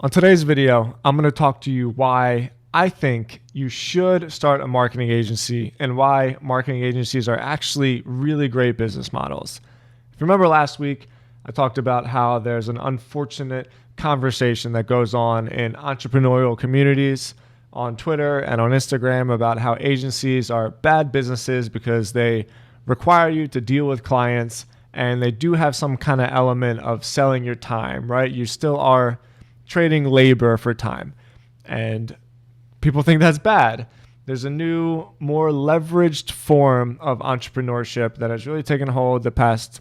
On today's video, I'm going to talk to you why I think you should start a marketing agency and why marketing agencies are actually really great business models. If you remember last week, I talked about how there's an unfortunate conversation that goes on in entrepreneurial communities on Twitter and on Instagram about how agencies are bad businesses because they require you to deal with clients and they do have some kind of element of selling your time, right? You still are trading labor for time. And people think that's bad. There's a new, more leveraged form of entrepreneurship that has really taken hold the past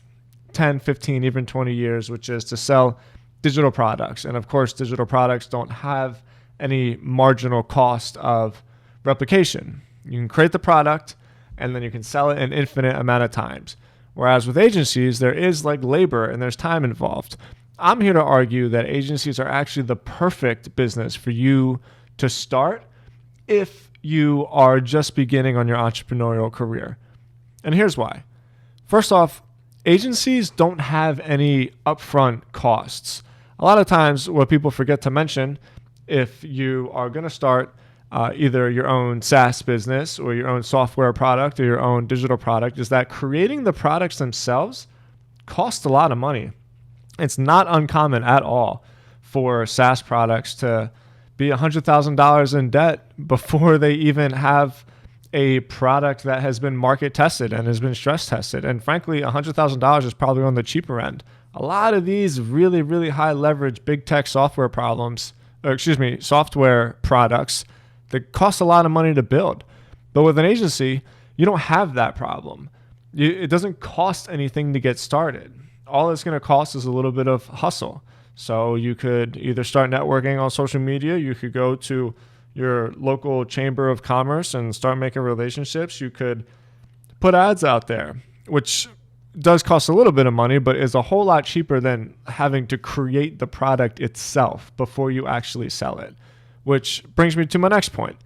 10, 15, even 20 years, which is to sell digital products. And of course, digital products don't have any marginal cost of replication. You can create the product and then you can sell it an infinite amount of times. Whereas with agencies, there is like labor and there's time involved. I'm here to argue that agencies are actually the perfect business for you to start if you are just beginning on your entrepreneurial career. And here's why. First off, agencies don't have any upfront costs. A lot of times what people forget to mention, if you are going to start either your own SaaS business or your own software product or your own digital product, is that creating the products themselves costs a lot of money. It's not uncommon at all for SaaS products to be $100,000 in debt before they even have a product that has been market tested and has been stress tested. And frankly, $100,000 is probably on the cheaper end. A lot of these really, really high leverage big tech software software products that cost a lot of money to build. But with an agency, you don't have that problem. It doesn't cost anything to get started. All it's going to cost is a little bit of hustle. So you could either start networking on social media, you could go to your local chamber of commerce and start making relationships. You could put ads out there, which does cost a little bit of money, but is a whole lot cheaper than having to create the product itself before you actually sell it. Which brings me to my next point.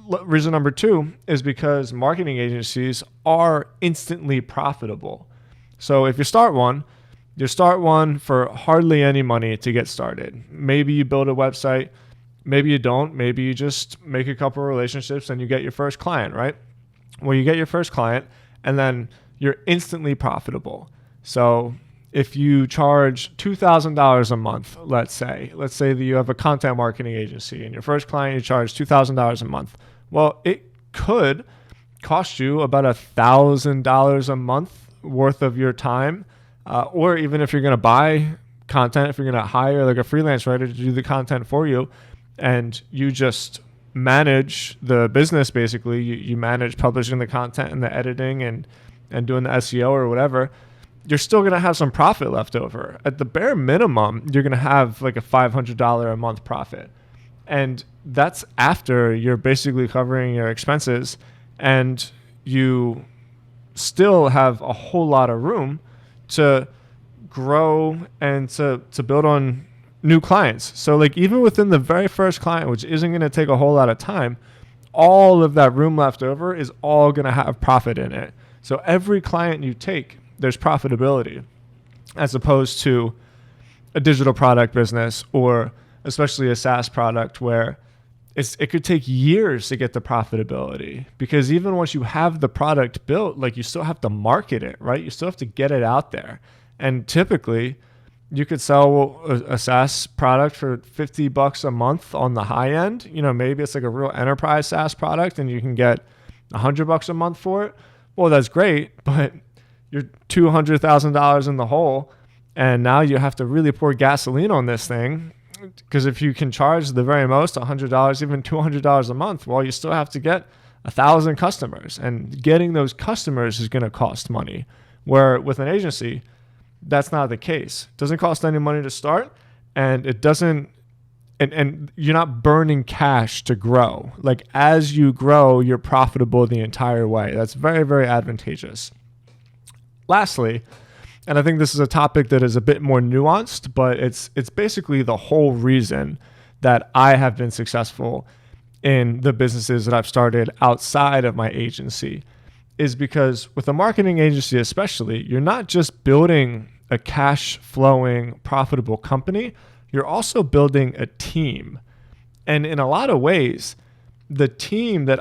Reason number 2 is because marketing agencies are instantly profitable. So if you start one for hardly any money to get started. Maybe you build a website, maybe you don't, maybe you just make a couple of relationships and you get your first client, right? Well, you get your first client and then you're instantly profitable. So if you charge $2,000 a month, let's say that you have a content marketing agency and your first client, you charge $2,000 a month. Well, it could cost you about $1,000 a month worth of your time. Or even if you're going to buy content, if you're going to hire like a freelance writer to do the content for you and you just manage the business, basically, you manage publishing the content and the editing and doing the SEO or whatever, you're still going to have some profit left over. At the bare minimum, you're going to have like a $500 a month profit. And that's after you're basically covering your expenses and you still have a whole lot of room to grow and to build on new clients. So like even within the very first client, which isn't going to take a whole lot of time, all of that room left over is all going to have profit in it. So every client you take, there's profitability, as opposed to a digital product business or especially a SaaS product where it could take years to get the profitability, because even once you have the product built, like you still have to market it, right? You still have to get it out there. And typically you could sell a SaaS product for $50 a month on the high end. You know, maybe it's like a real enterprise SaaS product and you can get $100 a month for it. Well, that's great, but you're $200,000 in the hole. And now you have to really pour gasoline on this thing. Because if you can charge the very most $100, even $200 a month, well, you still have to get 1,000 customers, and getting those customers is going to cost money. Where with an agency, that's not the case. It doesn't cost any money to start, and it doesn't, and you're not burning cash to grow. Like as you grow, you're profitable the entire way. That's very, very advantageous. Lastly, and I think this is a topic that is a bit more nuanced, but it's basically the whole reason that I have been successful in the businesses that I've started outside of my agency, is because with a marketing agency especially, you're not just building a cash flowing, profitable company, you're also building a team. And in a lot of ways, the team that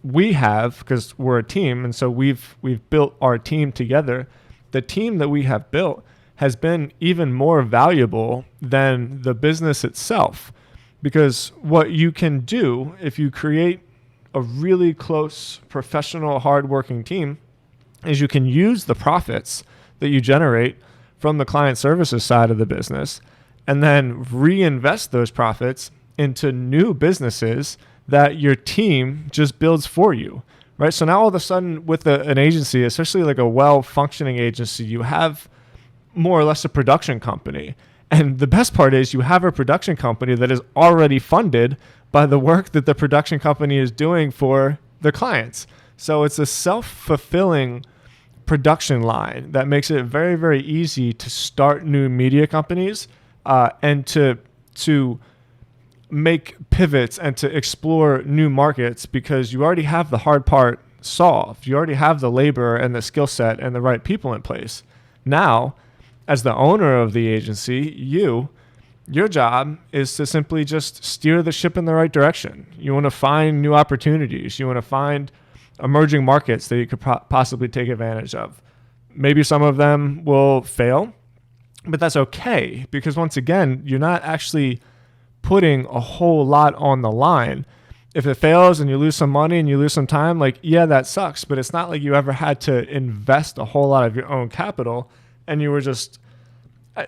we have, because we're a team, and so we've built our team together, the team that we have built has been even more valuable than the business itself. Because what you can do if you create a really close, professional, hardworking team is you can use the profits that you generate from the client services side of the business and then reinvest those profits into new businesses that your team just builds for you, right? So now all of a sudden with an agency, especially like a well-functioning agency, you have more or less a production company. And the best part is you have a production company that is already funded by the work that the production company is doing for the clients. So it's a self-fulfilling production line that makes it very, very easy to start new media companies and to make pivots and to explore new markets, because you already have the hard part solved. You already have the labor and the skill set and the right people in place. Now, as the owner of the agency, your job is to simply just steer the ship in the right direction. You want to find new opportunities. You want to find emerging markets that you could possibly take advantage of. Maybe some of them will fail, but that's okay, because once again, you're not actually putting a whole lot on the line. If it fails and you lose some money and you lose some time, like, yeah, that sucks, but it's not like you ever had to invest a whole lot of your own capital and you were just,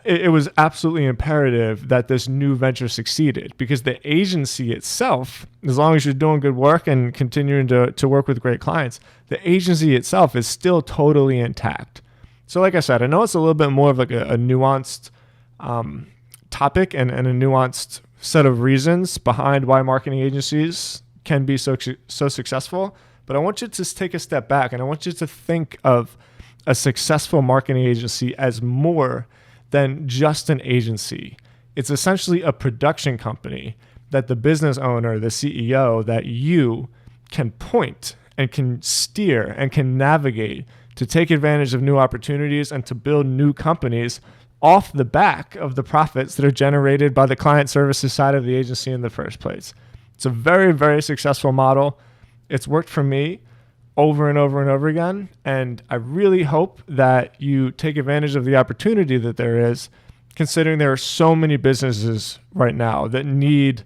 it was absolutely imperative that this new venture succeeded, because the agency itself, as long as you're doing good work and continuing to work with great clients, the agency itself is still totally intact. So like I said, I know it's a little bit more of like a nuanced topic and a nuanced set of reasons behind why marketing agencies can be so successful, but I want you to take a step back and I want you to think of a successful marketing agency as more than just an agency. It's essentially a production company that the business owner, the CEO, that you can point and can steer and can navigate to take advantage of new opportunities and to build new companies off the back of the profits that are generated by the client services side of the agency in the first place. It's a very, very successful model. It's worked for me over and over and over again. And I really hope that you take advantage of the opportunity that there is, considering there are so many businesses right now that need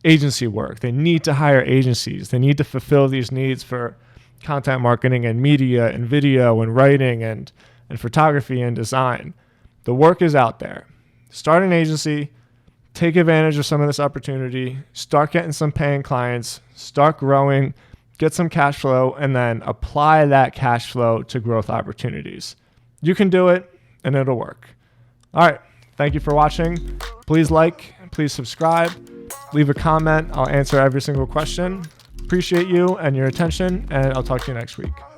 agency work. They need to hire agencies. They need to fulfill these needs for content marketing and media and video and writing and photography and design. The work is out there. Start an agency, take advantage of some of this opportunity, start getting some paying clients, start growing, get some cash flow, and then apply that cash flow to growth opportunities. You can do it, and it'll work. All right. Thank you for watching. Please like, please subscribe, leave a comment. I'll answer every single question. Appreciate you and your attention, and I'll talk to you next week.